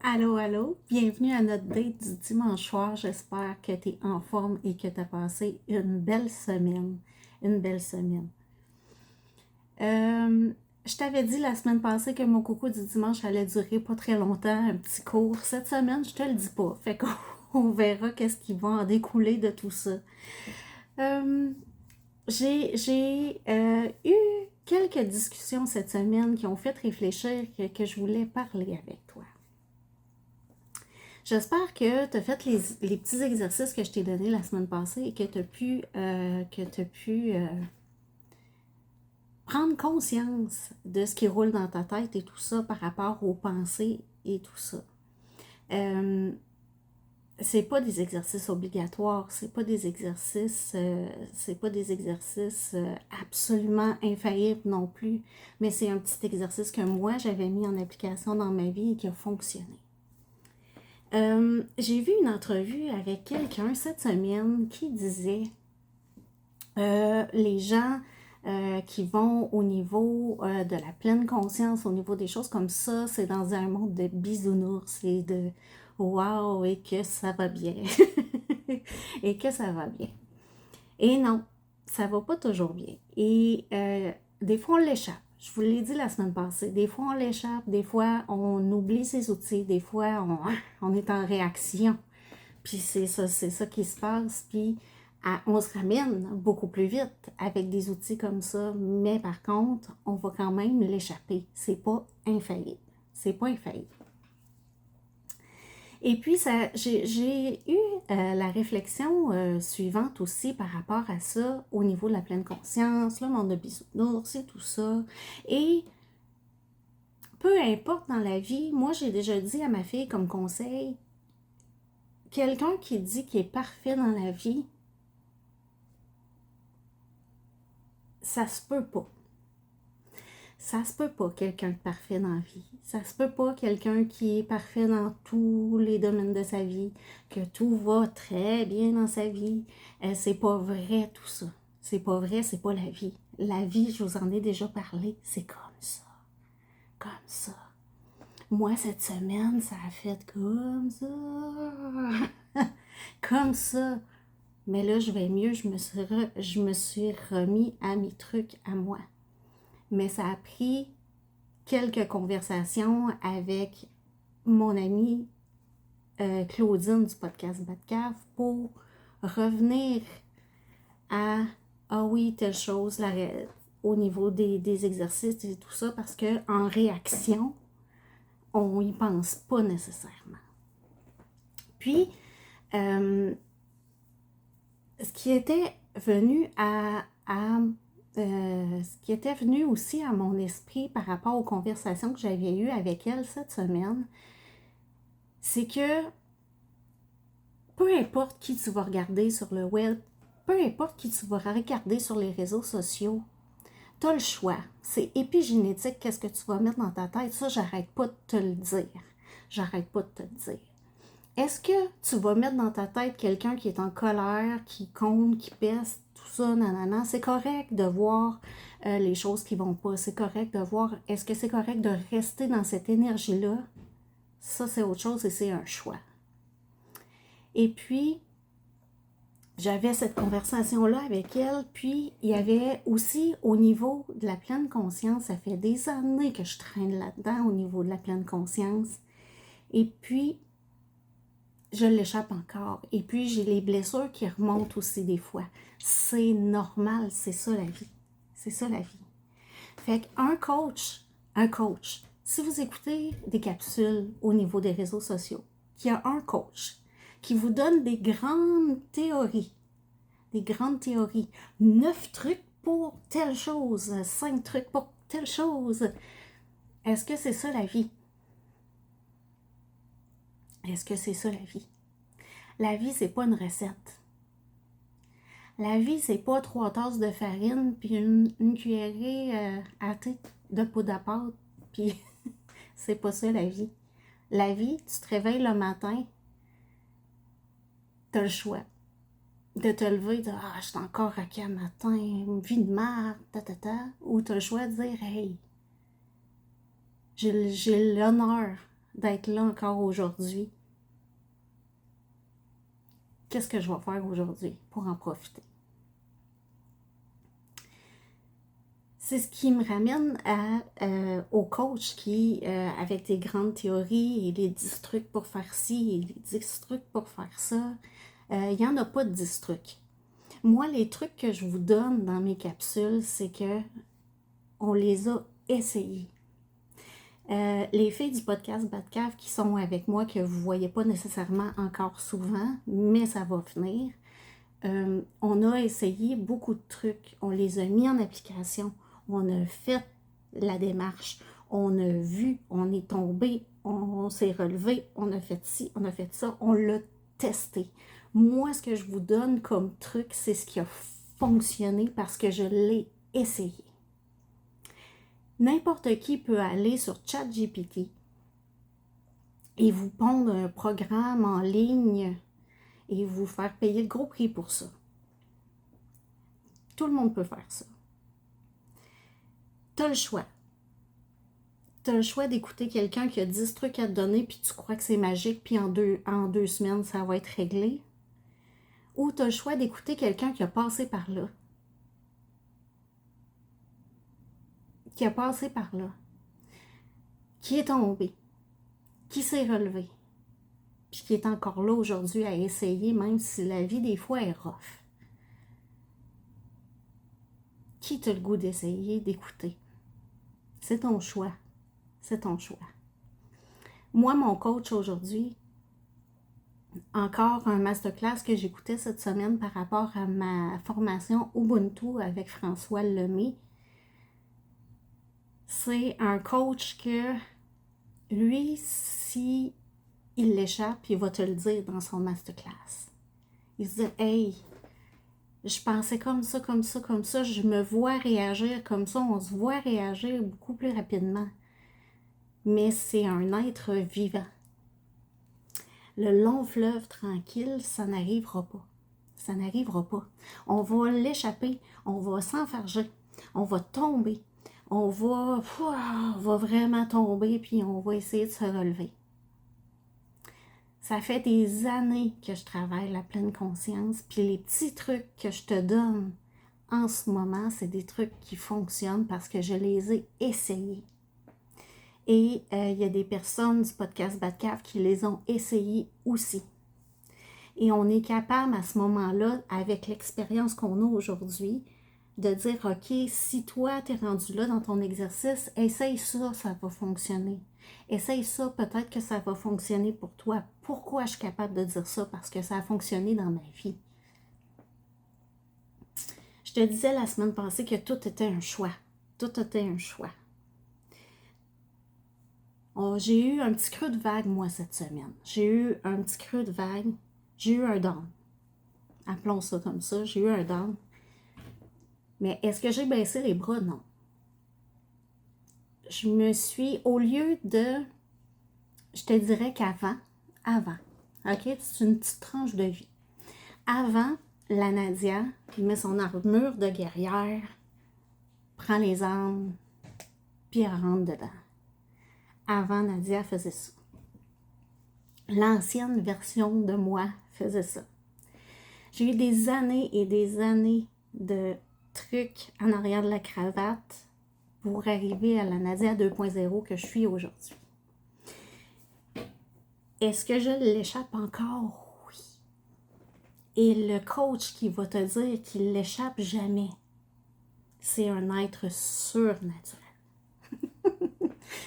Allô, allô, bienvenue à notre date du dimanche soir. J'espère que tu es en forme et que tu as passé une belle semaine. Une belle semaine. Euh, je t'avais dit la semaine passée que mon coucou du dimanche allait durer pas très longtemps, un petit cours. Cette semaine, je te le dis pas. Fait qu'on on verra qu'est-ce qui va en découler de tout ça. Euh, j'ai eu quelques discussions cette semaine qui ont fait réfléchir que je voulais parler avec toi. J'espère que tu as fait les petits exercices que je t'ai donnés la semaine passée et que tu as pu prendre conscience de ce qui roule dans ta tête et tout ça par rapport aux pensées et tout ça. Euh, c'est pas des exercices obligatoires, c'est pas des exercices absolument infaillibles non plus, mais c'est un petit exercice que moi j'avais mis en application dans ma vie et qui a fonctionné. J'ai vu une entrevue avec quelqu'un cette semaine qui disait les gens qui vont au niveau de la pleine conscience, au niveau des choses comme ça, c'est dans un monde de bisounours et de wow et que ça va bien. Et que ça va bien. Et non, ça va pas toujours bien. Et des fois, on l'échappe. Je vous l'ai dit la semaine passée. Des fois, on l'échappe. Des fois, on oublie ses outils. Des fois, on est en réaction. Puis c'est ça qui se passe. Puis on se ramène beaucoup plus vite avec des outils comme ça. Mais par contre, on va quand même l'échapper. C'est pas infaillible. C'est pas infaillible. Et puis, j'ai eu la réflexion suivante aussi par rapport à ça, au niveau de la pleine conscience, le monde de bisounours et tout ça. Et peu importe dans la vie, moi j'ai déjà dit à ma fille comme conseil, quelqu'un qui dit qu'il est parfait dans la vie, ça se peut pas. Ça se peut pas quelqu'un de parfait dans la vie. Ça se peut pas quelqu'un qui est parfait dans tous les domaines de sa vie, que tout va très bien dans sa vie. C'est pas vrai tout ça. C'est pas vrai, c'est pas la vie. La vie, je vous en ai déjà parlé, c'est comme ça. Comme ça. Moi, cette semaine, ça a fait comme ça. Comme ça. Mais là, je vais mieux, je me suis remis à mes trucs à moi. Mais ça a pris quelques conversations avec mon amie Claudine du podcast Batcave pour revenir à ah oui, telle chose au niveau des exercices et tout ça, parce qu'en réaction, on n'y pense pas nécessairement. Puis, ce qui était venu ce qui était venu aussi à mon esprit par rapport aux conversations que j'avais eues avec elle cette semaine, c'est que peu importe qui tu vas regarder sur le web, peu importe qui tu vas regarder sur les réseaux sociaux, tu as le choix. C'est épigénétique, qu'est-ce que tu vas mettre dans ta tête. Ça, j'arrête pas de te le dire. J'arrête pas de te le dire. Est-ce que tu vas mettre dans ta tête quelqu'un qui est en colère, qui compte, qui pèse, tout ça, nanana? C'est correct de voir les choses qui vont pas. C'est correct de voir, est-ce que c'est correct de rester dans cette énergie-là? Ça, c'est autre chose et c'est un choix. Et puis, j'avais cette conversation-là avec elle, puis il y avait aussi au niveau de la pleine conscience, ça fait des années que je traîne là-dedans au niveau de la pleine conscience. Et puis, je l'échappe encore. Et puis, j'ai les blessures qui remontent aussi des fois. C'est normal, c'est ça la vie. C'est ça la vie. Fait qu'un coach, si vous écoutez des capsules au niveau des réseaux sociaux, qu'il y a un coach qui vous donne des grandes théories, 9 trucs pour telle chose, 5 trucs pour telle chose. Est-ce que c'est ça la vie? Est-ce que c'est ça la vie? La vie, c'est pas une recette. La vie, c'est pas 3 tasses de farine puis une cuillerée à thé de poudre à pâte, puis c'est pas ça la vie. La vie, tu te réveilles le matin, t'as le choix de te lever, de dire ah, je suis encore raqué à matin, une vie de merde, ou t'as le choix de dire hey, j'ai l'honneur d'être là encore aujourd'hui. Qu'est-ce que je vais faire aujourd'hui pour en profiter? C'est ce qui me ramène au coach qui, avec des grandes théories et les 10 trucs pour faire ci et les 10 trucs pour faire ça, il n'y en a pas de 10 trucs. Moi, les trucs que je vous donne dans mes capsules, c'est que on les a essayés. Les filles du podcast Bad Cave qui sont avec moi, que vous ne voyez pas nécessairement encore souvent, mais ça va venir, on a essayé beaucoup de trucs. On les a mis en application. On a fait la démarche. On a vu, on est tombé, on s'est relevé, on a fait ci, on a fait ça, on l'a testé. Moi, ce que je vous donne comme truc, c'est ce qui a fonctionné parce que je l'ai essayé. N'importe qui peut aller sur ChatGPT et vous pondre un programme en ligne et vous faire payer le gros prix pour ça. Tout le monde peut faire ça. Tu as le choix. Tu as le choix d'écouter quelqu'un qui a 10 trucs à te donner puis tu crois que c'est magique puis en deux semaines, ça va être réglé. Ou tu as le choix d'écouter quelqu'un qui a passé par là. Qui a passé par là. Qui est tombé. Qui s'est relevé. Puis qui est encore là aujourd'hui à essayer, même si la vie des fois est rough. Qui t'a le goût d'essayer, d'écouter? C'est ton choix. C'est ton choix. Moi, mon coach aujourd'hui, encore un masterclass que j'écoutais cette semaine par rapport à ma formation Ubuntu avec François Lemay. C'est un coach que, lui, si il l'échappe, il va te le dire dans son masterclass. Il se dit « Hey, je pensais comme ça, comme ça, comme ça, je me vois réagir comme ça, on se voit réagir beaucoup plus rapidement. » Mais c'est un être vivant. Le long fleuve tranquille, ça n'arrivera pas. Ça n'arrivera pas. On va l'échapper, on va s'enfarger, on va tomber, on va vraiment tomber, puis on va essayer de se relever. Ça fait des années que je travaille la pleine conscience, puis les petits trucs que je te donne en ce moment, c'est des trucs qui fonctionnent parce que je les ai essayés. Et il y a des personnes du podcast Bad Cave qui les ont essayés aussi. Et on est capable à ce moment-là, avec l'expérience qu'on a aujourd'hui, de dire, OK, si toi, tu es rendu là dans ton exercice, essaye ça, ça va fonctionner. Essaye ça, peut-être que ça va fonctionner pour toi. Pourquoi je suis capable de dire ça? Parce que ça a fonctionné dans ma vie. Je te disais la semaine passée que tout était un choix. Tout était un choix. Oh, j'ai eu un petit creux de vague, moi, cette semaine. J'ai eu un petit creux de vague. J'ai eu un down. Appelons ça comme ça. J'ai eu un down. Mais est-ce que j'ai baissé les bras? Non. Je me suis, au lieu de, je te dirais qu'avant, OK, c'est une petite tranche de vie. Avant, la Nadia met son armure de guerrière, prend les armes, puis elle rentre dedans. Avant, Nadia faisait ça. L'ancienne version de moi faisait ça. J'ai eu des années et des années de trucs en arrière de la cravate pour arriver à la Nadia 2.0 que je suis aujourd'hui. Est-ce que je l'échappe encore? Oui. Et le coach qui va te dire qu'il l'échappe jamais, c'est un être surnaturel.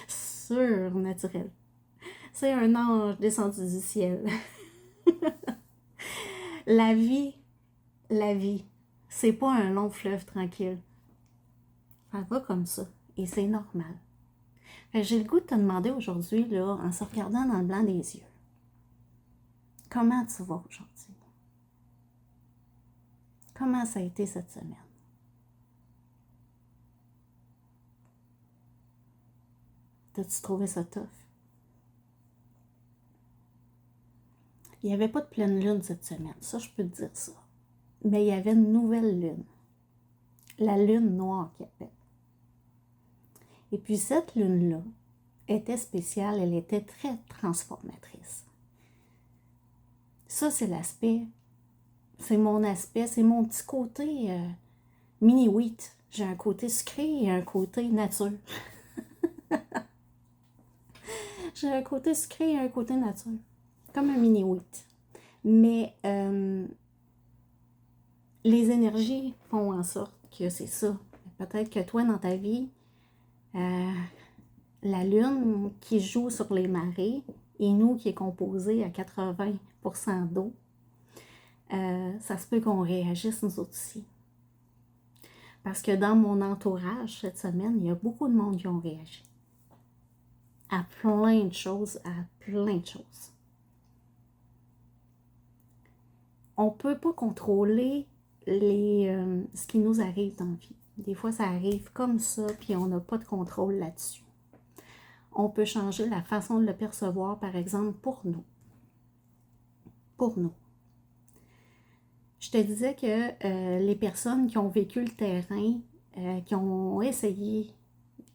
Surnaturel. C'est un ange descendu du ciel. La vie, c'est pas un long fleuve tranquille. Ça va comme ça. Et c'est normal. J'ai le goût de te demander aujourd'hui, là, en se regardant dans le blanc des yeux, comment tu vas aujourd'hui? Comment ça a été cette semaine? T'as-tu trouvé ça tough? Il n'y avait pas de pleine lune cette semaine, ça je peux te dire ça. Mais il y avait une nouvelle lune. La lune noire qui appelle. Et puis cette lune-là était spéciale, elle était très transformatrice. Ça, c'est l'aspect, c'est mon aspect, c'est mon petit côté mini-wheat. J'ai un côté sucré et un côté nature. J'ai un côté sucré et un côté nature. Comme un mini-wheat. Mais les énergies font en sorte que c'est ça. Peut-être que toi, dans ta vie, la lune qui joue sur les marées et nous qui est composée à 80% d'eau, ça se peut qu'on réagisse nous autres aussi. Parce que dans mon entourage cette semaine, il y a beaucoup de monde qui ont réagi. À plein de choses, à plein de choses. On ne peut pas contrôler ce qui nous arrive dans la vie. Des fois, ça arrive comme ça, puis on n'a pas de contrôle là-dessus. On peut changer la façon de le percevoir, par exemple, pour nous. Pour nous. Je te disais que les personnes qui ont vécu le terrain, qui ont essayé,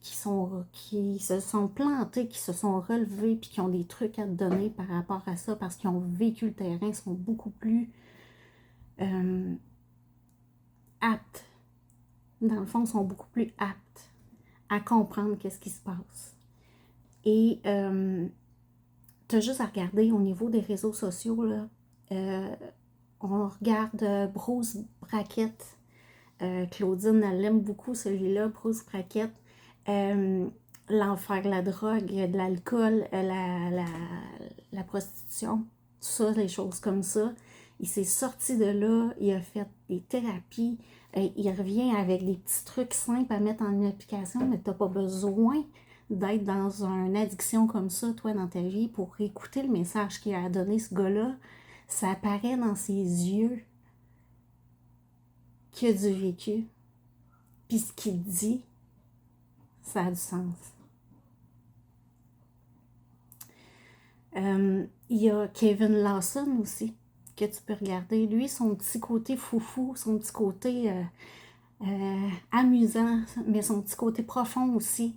qui se sont plantées, qui se sont relevées, puis qui ont des trucs à te donner par rapport à ça, parce qu'ils ont vécu le terrain, sont beaucoup plus aptes. Dans le fond, sont beaucoup plus aptes à comprendre qu'est-ce qui se passe. Et tu as juste à regarder au niveau des réseaux sociaux, là, on regarde Bruce Brackett. Claudine, elle aime beaucoup celui-là, Bruce Brackett. L'enfer, la drogue, de l'alcool, la prostitution, tout ça, les choses comme ça. Il s'est sorti de là, il a fait des thérapies, il revient avec des petits trucs simples à mettre en application, mais tu n'as pas besoin d'être dans une addiction comme ça, toi, dans ta vie, pour écouter le message qu'il a donné ce gars-là. Ça apparaît dans ses yeux qu'il a du vécu. Puis ce qu'il dit, ça a du sens. Il y a Kevin Lawson aussi, que tu peux regarder. Lui, son petit côté foufou, son petit côté amusant, mais son petit côté profond aussi.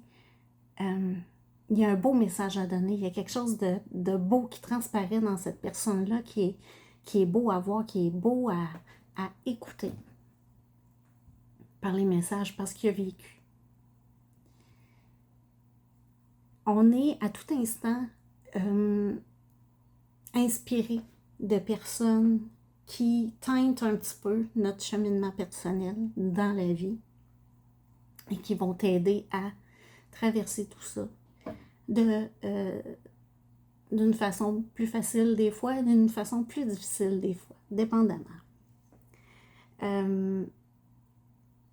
Il y a un beau message à donner. Il y a quelque chose de beau qui transparaît dans cette personne-là, qui est beau à voir, qui est beau à écouter par les messages, parce qu'il a vécu. On est à tout instant inspiré de personnes qui teintent un petit peu notre cheminement personnel dans la vie et qui vont t'aider à traverser tout ça d'une façon plus facile des fois, d'une façon plus difficile des fois, dépendamment. Je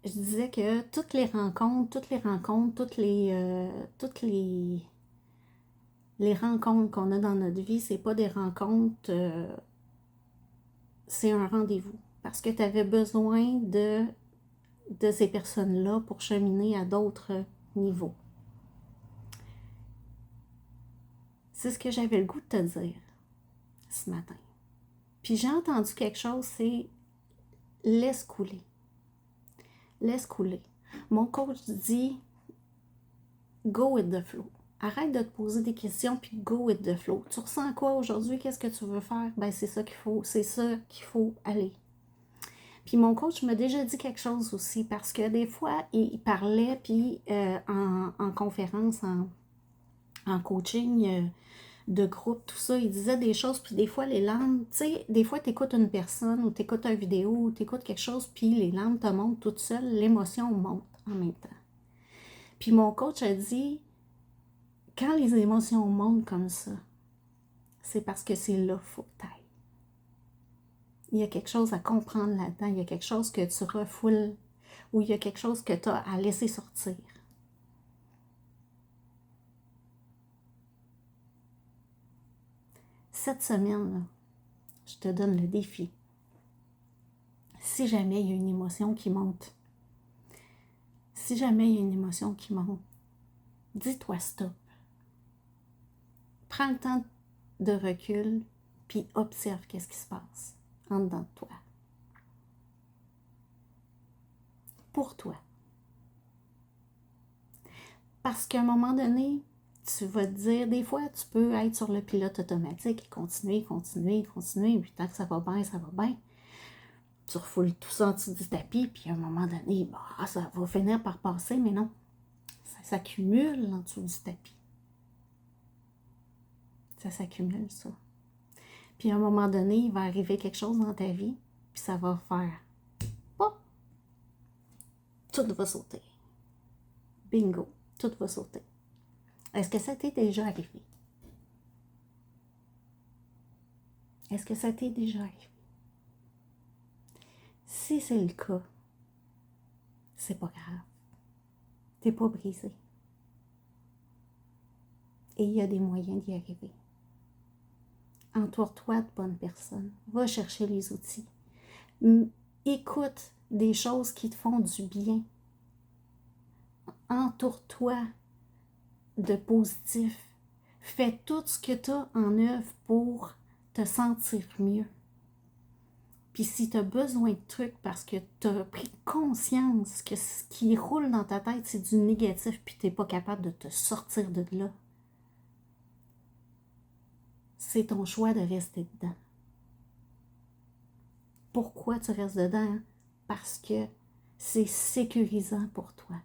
disais que toutes les rencontres, les rencontres qu'on a dans notre vie, c'est pas des rencontres, c'est un rendez-vous. Parce que tu avais besoin de ces personnes-là pour cheminer à d'autres niveaux. C'est ce que j'avais le goût de te dire ce matin. Puis j'ai entendu quelque chose, c'est laisse couler. Laisse couler. Mon coach dit go with the flow. Arrête de te poser des questions puis go with the flow. Tu ressens quoi aujourd'hui? Qu'est-ce que tu veux faire? Ben c'est ça qu'il faut. C'est ça qu'il faut aller. Puis mon coach m'a déjà dit quelque chose aussi parce que des fois, il parlait puis en conférence, en coaching de groupe, tout ça, il disait des choses puis des fois les larmes, tu sais, des fois tu écoutes une personne ou tu écoutes une vidéo ou tu écoutes quelque chose puis les larmes te montent toutes seules, l'émotion monte en même temps. Puis mon coach a dit, quand les émotions montent comme ça, c'est parce que c'est là qu'il faut que tu ailles. Il y a quelque chose à comprendre là-dedans, il y a quelque chose que tu refoules, ou il y a quelque chose que tu as à laisser sortir. Cette semaine, là, je te donne le défi. Si jamais il y a une émotion qui monte, dis-toi stop. Prends le temps de recul, puis observe qu'est-ce qui se passe en dedans de toi. Pour toi. Parce qu'à un moment donné, tu vas te dire, des fois, tu peux être sur le pilote automatique et continuer, puis tant que ça va bien, ça va bien. Tu refoules tout ça en dessous du tapis, puis à un moment donné, bah, ça va finir par passer, mais non. Ça s'accumule en dessous du tapis. Ça s'accumule, ça. Puis à un moment donné, il va arriver quelque chose dans ta vie, puis ça va faire pop, tout va sauter. Bingo, tout va sauter. Est-ce que ça t'est déjà arrivé? Est-ce que ça t'est déjà arrivé? Si c'est le cas, c'est pas grave. T'es pas brisé. Et il y a des moyens d'y arriver. Entoure-toi de bonnes personnes. Va chercher les outils. Écoute des choses qui te font du bien. Entoure-toi de positif. Fais tout ce que tu as en œuvre pour te sentir mieux. Puis si tu as besoin de trucs parce que tu as pris conscience que ce qui roule dans ta tête, c'est du négatif, puis tu n'es pas capable de te sortir de là, c'est ton choix de rester dedans. Pourquoi tu restes dedans? Parce que c'est sécurisant pour toi.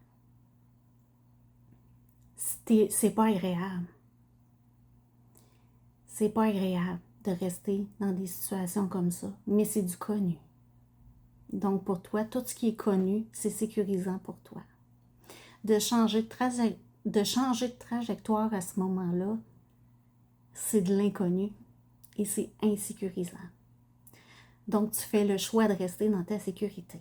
C'est pas agréable. C'est pas agréable de rester dans des situations comme ça, mais c'est du connu. Donc pour toi, tout ce qui est connu, c'est sécurisant pour toi. De changer de trajectoire à ce moment-là, c'est de l'inconnu et c'est insécurisant. Donc tu fais le choix de rester dans ta sécurité.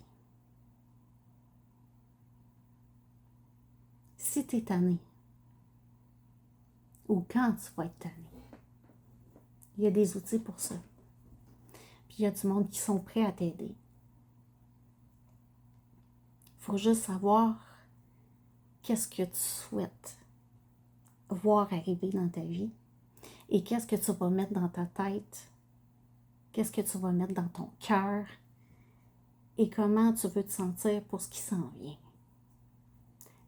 Si tu es tanné, ou quand tu vas être tanné, il y a des outils pour ça. Puis il y a du monde qui sont prêts à t'aider. Il faut juste savoir qu'est-ce que tu souhaites voir arriver dans ta vie et qu'est-ce que tu vas mettre dans ta tête, qu'est-ce que tu vas mettre dans ton cœur et comment tu veux te sentir pour ce qui s'en vient.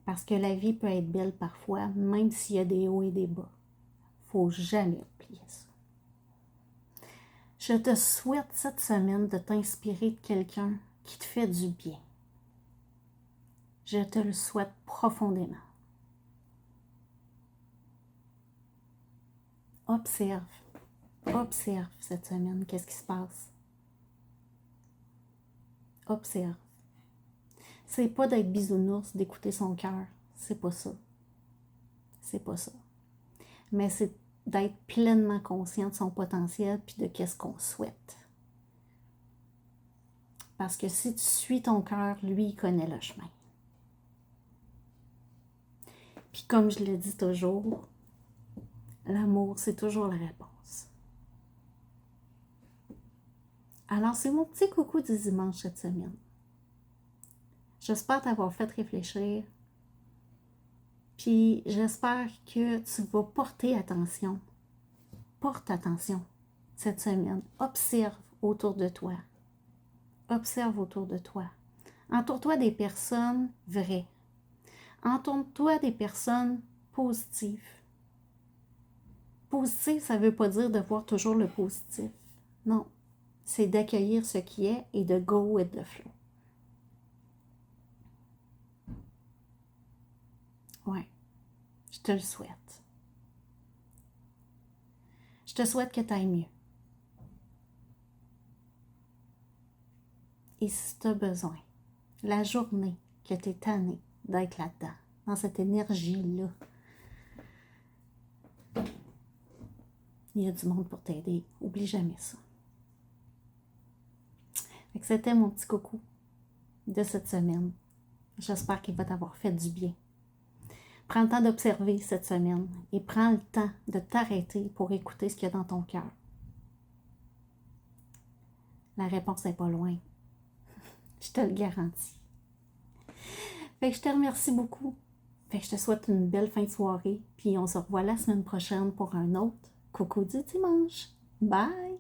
Parce que la vie peut être belle parfois, même s'il y a des hauts et des bas. Il ne faut jamais oublier ça. Je te souhaite cette semaine de t'inspirer de quelqu'un qui te fait du bien. Je te le souhaite profondément. Observe cette semaine, qu'est-ce qui se passe. Observe. C'est pas d'être bisounours, d'écouter son cœur, c'est pas ça. C'est pas ça. Mais c'est d'être pleinement conscient de son potentiel puis de qu'est-ce qu'on souhaite. Parce que si tu suis ton cœur, lui, il connaît le chemin. Puis comme je le dis toujours, l'amour, c'est toujours la réponse. Alors, c'est mon petit coucou du dimanche cette semaine. J'espère t'avoir fait réfléchir. Puis j'espère que tu vas porter attention. Porte attention cette semaine. Observe autour de toi. Observe autour de toi. Entoure-toi des personnes vraies. Entoure-toi des personnes positives. Positif, ça ne veut pas dire de voir toujours le positif. Non, c'est d'accueillir ce qui est et de go with the flow. Ouais, je te le souhaite. Je te souhaite que tu ailles mieux. Et si tu as besoin, la journée que tu es tanné d'être là-dedans, dans cette énergie-là, il y a du monde pour t'aider. Oublie jamais ça. C'était mon petit coucou de cette semaine. J'espère qu'il va t'avoir fait du bien. Prends le temps d'observer cette semaine et prends le temps de t'arrêter pour écouter ce qu'il y a dans ton cœur. La réponse n'est pas loin. Je te le garantis. Fait que je te remercie beaucoup. Fait que je te souhaite une belle fin de soirée. Puis on se revoit la semaine prochaine pour un autre coucou du dimanche. Bye!